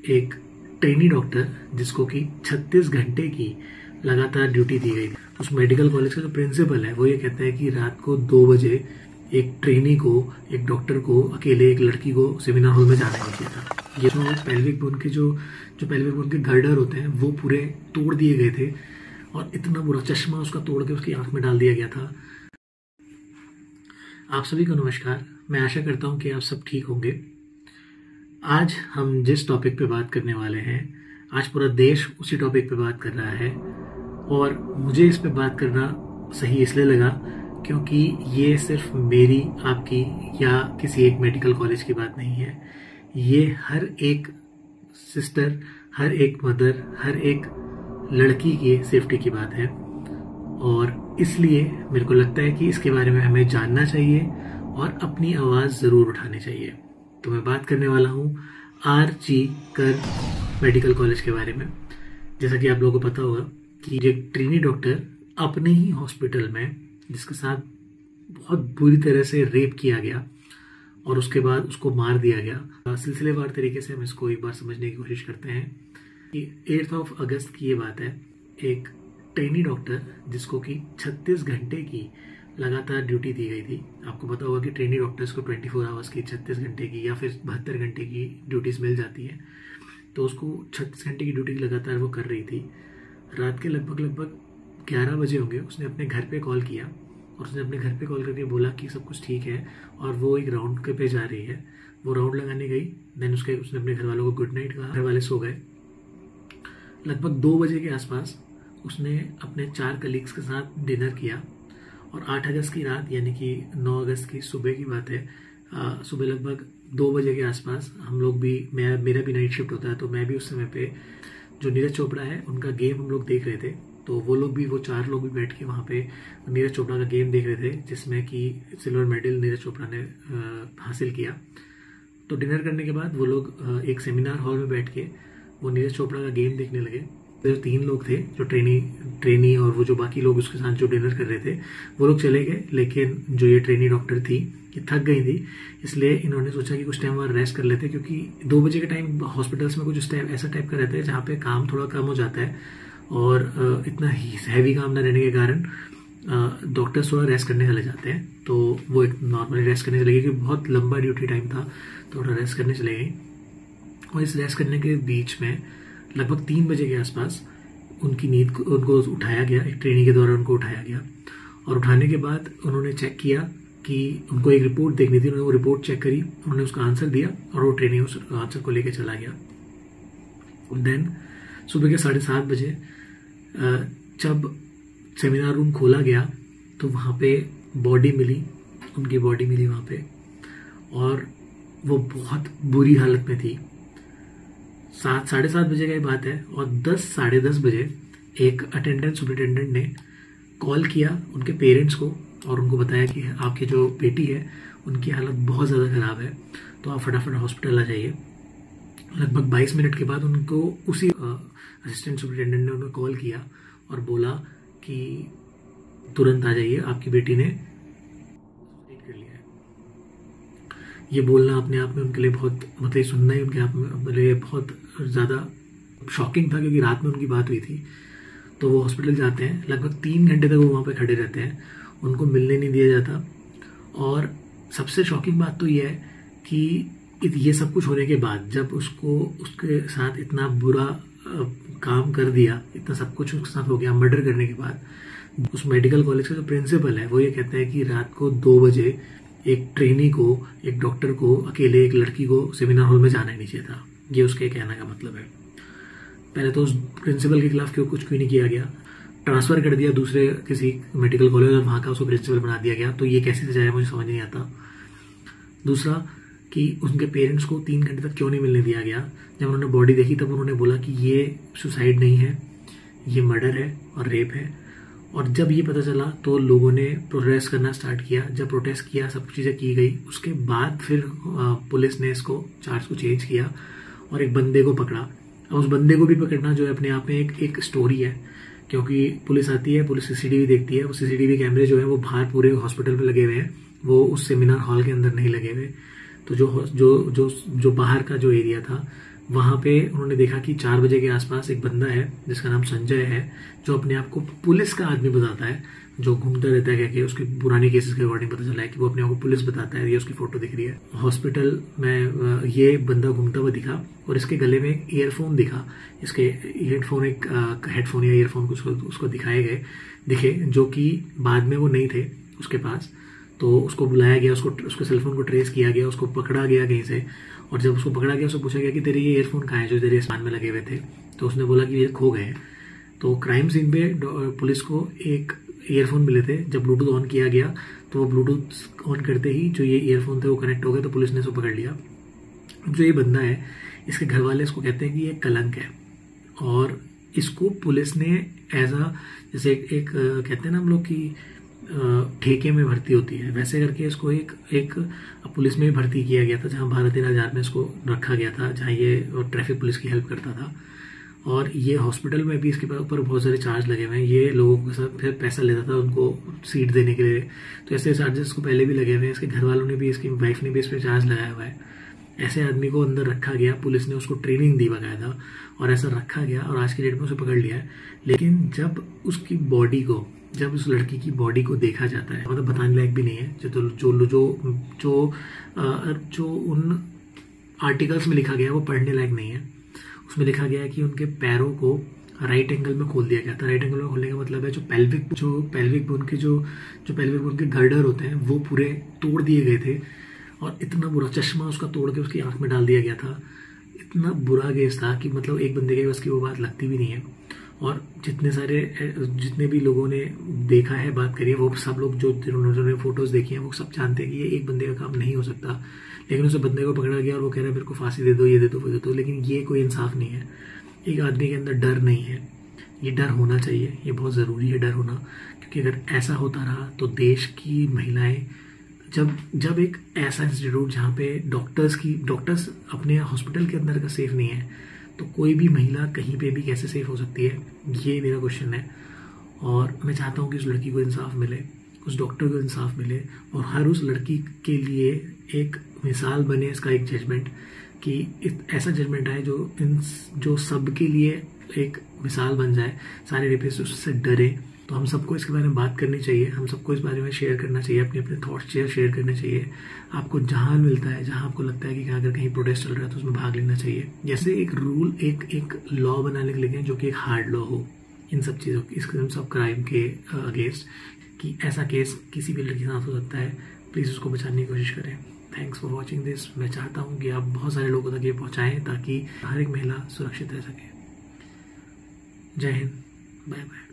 एक trainee doctor जिसको कि 36 घंटे की लगातार ड्यूटी दी गई थी। उस मेडिकल कॉलेज का जो प्रिंसिपल है वो ये कहता है कि रात को 2 बजे एक ट्रेनी को, एक डॉक्टर को अकेले एक लड़की को सेमिनार हॉल में जाना नहीं चाहिए था। ये जो पेल्विक बोन के जो पेल्विक बोन के गर्डर होते हैं वो पूरे तोड़ दिए गए थे और इतना बुरा चश्मा उसका तोड़ के उसकी आंख में डाल दिया गया था। आप सभी को नमस्कार। मैं आशा करता हूं कि आप सब ठीक होंगे। आज हम जिस टॉपिक पे बात करने वाले हैं, आज पूरा देश उसी टॉपिक पे बात कर रहा है और मुझे इस पे बात करना सही इसलिए लगा क्योंकि ये सिर्फ मेरी, आपकी या किसी एक मेडिकल कॉलेज की बात नहीं है। ये हर एक सिस्टर, हर एक मदर, हर एक लड़की की सेफ्टी की बात है और इसलिए मेरे को लगता है कि इसके बारे में हमें जानना चाहिए और अपनी आवाज़ ज़रूर उठानी चाहिए। तो मैं बात करने वाला हूँ आर.जी. कर मेडिकल कॉलेज के बारे में। जैसा कि आप लोगों को पता होगा कि एक ट्रेनी डॉक्टर अपने ही हॉस्पिटल में, जिसके साथ बहुत बुरी तरह से रेप किया गया और उसके बाद उसको मार दिया गया। सिलसिलेवार तरीके से हम इसको एक बार समझने की कोशिश करते हैं कि 8 अगस्त की ये बात है। एक ट्रेनी डॉक्टर जिसको कि 36 घंटे की लगातार ड्यूटी दी गई थी। आपको पता होगा कि ट्रेनी डॉक्टर्स को 24 आवर्स की, 36 घंटे की या फिर 72 घंटे की ड्यूटीज़ मिल जाती है। तो उसको 36 घंटे की ड्यूटी लगातार वो कर रही थी। रात के लगभग 11 बजे होंगे, उसने अपने घर पे कॉल किया और उसने अपने घर पे कॉल करके बोला कि सब कुछ ठीक है और वो एक राउंड पे जा रही है। वो राउंड लगाने गई, देन उसने अपने घर वालों को गुड नाइट कहा, घर वाले सो गए। लगभग 2 बजे के आसपास उसने अपने 4 कलीग्स के साथ डिनर किया और 8 अगस्त की रात यानी कि 9 अगस्त की सुबह की बात है। सुबह लगभग 2 बजे के आसपास हम लोग भी, मेरा भी नाइट शिफ्ट होता है तो मैं भी उस समय पे जो नीरज चोपड़ा है उनका गेम हम लोग देख रहे थे। तो वो 4 लोग भी बैठ के वहाँ पे नीरज चोपड़ा का गेम देख रहे थे जिसमें कि सिल्वर मेडल नीरज चोपड़ा ने हासिल किया। तो डिनर करने के बाद वो लोग एक सेमिनार हॉल में बैठ के वो नीरज चोपड़ा का गेम देखने लगे। जो 3 लोग थे, जो ट्रेनी और वो जो बाकी लोग उसके साथ जो डिनर कर रहे थे, वो लोग चले गए। लेकिन जो ये ट्रेनी डॉक्टर थी ये थक गई थी, इसलिए इन्होंने सोचा कि कुछ टाइम वहाँ रेस्ट कर लेते, क्योंकि 2 बजे के टाइम हॉस्पिटल्स में कुछ टाइम ऐसा टाइप का रहता है जहाँ पे काम थोड़ा कम हो जाता है और इतना हैवी काम ना रहने के कारण डॉक्टर्स थोड़ा रेस्ट करने चले जाते हैं। तो वो एक नॉर्मली रेस्ट करने चले गए क्योंकि बहुत लंबा ड्यूटी टाइम था, तो थोड़ा रेस्ट करने चले गई। और इस रेस्ट करने के बीच में लगभग 3 बजे के आसपास उनकी नींद को, उनको उठाया गया, एक ट्रेनी के द्वारा उनको उठाया गया और उठाने के बाद उन्होंने चेक किया कि उनको एक रिपोर्ट देखनी थी। उन्होंने वो रिपोर्ट चेक करी, उन्होंने उसका आंसर दिया और वो ट्रेनी उस आंसर को लेके चला गया। देन सुबह के 7:30 बजे जब सेमिनार रूम खोला गया तो वहाँ पे बॉडी मिली, उनकी बॉडी मिली वहाँ पे और वो बहुत बुरी हालत में थी। 7-7:30 बजे की बात है और 10-10:30 बजे एक सुपरिटेंडेंट ने कॉल किया उनके पेरेंट्स को और उनको बताया कि आपकी जो बेटी है उनकी हालत बहुत ज़्यादा ख़राब है, तो आप फटाफट हॉस्पिटल आ जाइए। लगभग 22 मिनट के बाद उनको उसी असिस्टेंट सुपरिटेंडेंट ने उनको कॉल किया और बोला कि तुरंत आ जाइए, आपकी बेटी ने सुसाइड कर लिया है। ये बोलना अपने आप में उनके लिए बहुत, मतलब सुनना ही उनके आप में लिए बहुत ज़्यादा शॉकिंग था, क्योंकि रात में उनकी बात हुई थी। तो वो हॉस्पिटल जाते हैं, लगभग 3 घंटे तक वो वहाँ पे खड़े रहते हैं, उनको मिलने नहीं दिया जाता। और सबसे शॉकिंग बात तो ये है कि ये सब कुछ होने के बाद जब उसको उसके साथ इतना बुरा काम कर दिया, इतना सब कुछ उसके साथ हो गया मर्डर करने के बाद, उस मेडिकल कॉलेज का जो प्रिंसिपल है वो ये कहता है कि रात को 2 बजे एक ट्रेनी को, एक डॉक्टर को अकेले एक लड़की को सेमिनार हॉल में जाना ही नहीं चाहिए था। ये उसके कहने का मतलब है। पहले तो उस प्रिंसिपल के खिलाफ कुछ क्यों नहीं किया गया, ट्रांसफर कर दिया दूसरे किसी मेडिकल कॉलेज और वहाँ का उसको प्रिंसिपल बना दिया गया, तो ये कैसे सजाया मुझे समझ नहीं आता। दूसरा कि उनके पेरेंट्स को 3 घंटे तक क्यों नहीं मिलने दिया गया। जब उन्होंने बॉडी देखी तब उन्होंने बोला कि ये सुसाइड नहीं है, ये मर्डर है और रेप है। और जब ये पता चला तो लोगों ने प्रोटेस्ट करना स्टार्ट किया। जब प्रोटेस्ट किया, सब चीज़ें की गई, उसके बाद फिर पुलिस ने इसको चार्ज को चेंज किया और एक बंदे को पकड़ा। अब उस बंदे को भी पकड़ना जो है अपने आप में एक स्टोरी है, क्योंकि पुलिस आती है, पुलिस सीसीटीवी देखती है, वो सीसीटीवी कैमरे जो है वो बाहर पूरे हॉस्पिटल में लगे हुए हैं, वो उस सेमिनार हॉल के अंदर नहीं लगे हुए। तो जो बाहर का जो एरिया था वहाँ पे उन्होंने देखा कि 4 बजे के आसपास एक बंदा है जिसका नाम संजय है, जो अपने आप को पुलिस का आदमी बताता है, जो घूमता रहता है। क्या उसकी पुरानी केसेस के अकॉर्डिंग पता चला है कि वो अपने आप को पुलिस बताता है। ये उसकी फोटो दिख रही है। हॉस्पिटल में ये बंदा घूमता हुआ दिखा और इसके गले में एक ईयरफोन दिखा। इसके हेडफोन हेडफोन या ईयरफोन कुछ उसको दिखे, जो कि बाद में वो नहीं थे उसके पास। तो उसको बुलाया गया, उसके सेलफोन को ट्रेस किया गया, उसको पकड़ा गया कहीं से, और जब उसको पकड़ा गया उसको पूछा गया कि तेरे ये ईयरफोन कहाँ है जो तेरे सामान में लगे हुए थे। तो उसने बोला कि ये खो गए हैं। तो क्राइम सीन पे पुलिस को एक ईयरफोन मिले थे। जब ब्लूटूथ ऑन किया गया तो वो ब्लूटूथ ऑन करते ही जो ये ईयरफोन थे वो कनेक्ट हो गए, तो पुलिस ने इसको पकड़ लिया। जो ये बंदा है, इसके घर वाले इसको कहते हैं कि ये कलंक है, और इसको पुलिस ने जैसे एक कहते हैं ना हम लोग की ठेके में भर्ती होती है, वैसे करके इसको एक पुलिस में भर्ती किया गया था, जहां 12-13 हज़ार में इसको रखा गया था, जहां ये ट्रैफिक पुलिस की हेल्प करता था। और ये हॉस्पिटल में भी इसके ऊपर बहुत सारे चार्ज लगे हुए हैं। ये लोगों के साथ फिर पैसा लेता था उनको सीट देने के लिए, तो ऐसे चार्जेस इसको पहले भी लगे हुए हैं। इसके घर वालों ने भी, इसकी वाइफ ने भी इस पर चार्ज लगाया हुआ है। ऐसे आदमी को अंदर रखा गया, पुलिस ने उसको ट्रेनिंग दी बाकायदा, और ऐसा रखा गया और आज की डेट में उसे पकड़ लिया है। लेकिन जब उस लड़की की बॉडी को देखा जाता है, मतलब बताने लायक भी नहीं है। जो उन आर्टिकल्स में लिखा गया है वो पढ़ने लायक नहीं है। उसमें लिखा गया है कि उनके पैरों को राइट एंगल में खोल दिया गया था। राइट एंगल में खोलने का मतलब है जो पेल्विक बोन के गर्डर होते हैं वो पूरे तोड़ दिए गए थे, और इतना बुरा चश्मा उसका तोड़ के उसकी आंख में डाल दिया गया था। इतना बुरा केस था कि मतलब एक बंदे के बस की वो बात लगती भी नहीं है। और जितने भी लोगों ने देखा है, बात करी है, वो सब लोग जिन्होंने फोटोज देखी हैं वो सब जानते हैं कि ये एक बंदे का काम नहीं हो सकता। लेकिन उस बंदे को पकड़ा गया और वो कह रहा है मेरे को फांसी दे दो, ये दे दो, वो दे दो। लेकिन ये कोई इंसाफ नहीं है। एक आदमी के अंदर डर नहीं है। ये डर होना चाहिए, ये बहुत ज़रूरी है डर होना, क्योंकि अगर ऐसा होता रहा तो देश की महिलाएं, जब एक ऐसा इंस्टीट्यूट जहाँ पे डॉक्टर्स अपने हॉस्पिटल के अंदर का सेफ नहीं है, तो कोई भी महिला कहीं पे भी कैसे सेफ हो सकती है? ये मेरा क्वेश्चन है। और मैं चाहता हूँ कि उस लड़की को इंसाफ मिले, उस डॉक्टर को इंसाफ मिले, और हर उस लड़की के लिए एक मिसाल बने इसका एक जजमेंट, कि ऐसा जजमेंट आए जो सबके लिए एक मिसाल बन जाए। सारे रेपिस्ट उससे डरे। तो हम सबको इसके बारे में बात करनी चाहिए, हम सबको इस बारे में शेयर करना चाहिए, अपने अपने थॉट्स शेयर करने चाहिए। आपको जहां मिलता है, जहां आपको लगता है कि अगर कहीं प्रोटेस्ट चल रहा है तो उसमें भाग लेना चाहिए। जैसे एक रूल, एक लॉ बनाने के लिए जो कि एक हार्ड लॉ हो इन सब चीज़ों की, इन सब क्राइम के अगेंस्ट, कि ऐसा केस किसी भी लड़की के साथ हो सकता है। प्लीज़ उसको बचाने की कोशिश करें। Thanks for watching this. मैं चाहता हूँ कि आप बहुत सारे लोगों तक ये पहुँचाएँ ताकि हर एक महिला सुरक्षित रह सके। जय हिंद, बाय बाय।